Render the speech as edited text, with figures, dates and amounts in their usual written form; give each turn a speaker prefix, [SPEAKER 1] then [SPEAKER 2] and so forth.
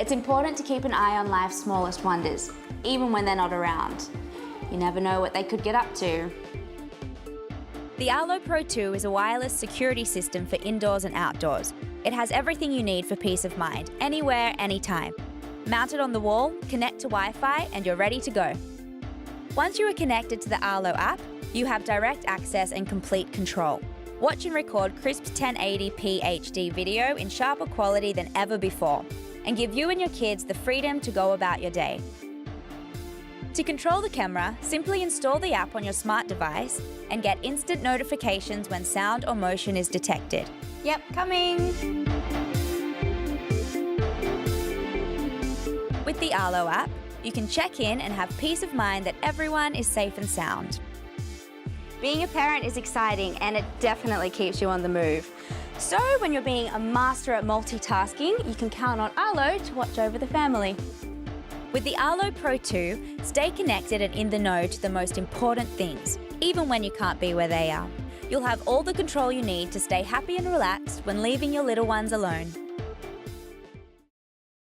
[SPEAKER 1] It's important to keep an eye on life's smallest wonders, even when they're not around. You never know what they could get up to.
[SPEAKER 2] The Arlo Pro 2 is a wireless security system for indoors and outdoors. It has everything you need for peace of mind, anywhere, anytime. Mount it on the wall, connect to Wi-Fi, and you're ready to go. Once you are connected to the Arlo app, you have direct access and complete control. Watch and record crisp 1080p HD video in sharper quality than ever before, and give you and your kids the freedom to go about your day. To control the camera, simply install the app on your smart device and get instant notifications when sound or motion is detected.
[SPEAKER 1] Yep, coming!
[SPEAKER 2] With the Arlo app, you can check in and have peace of mind that everyone is safe and sound.
[SPEAKER 1] Being a parent is exciting and it definitely keeps you on the move. So when you're being a master at multitasking, you can count on Arlo to watch over the family.
[SPEAKER 2] With the Arlo Pro 2, stay connected and in the know to the most important things, even when you can't be where they are. You'll have all the control you need to stay happy and relaxed when leaving your little ones alone.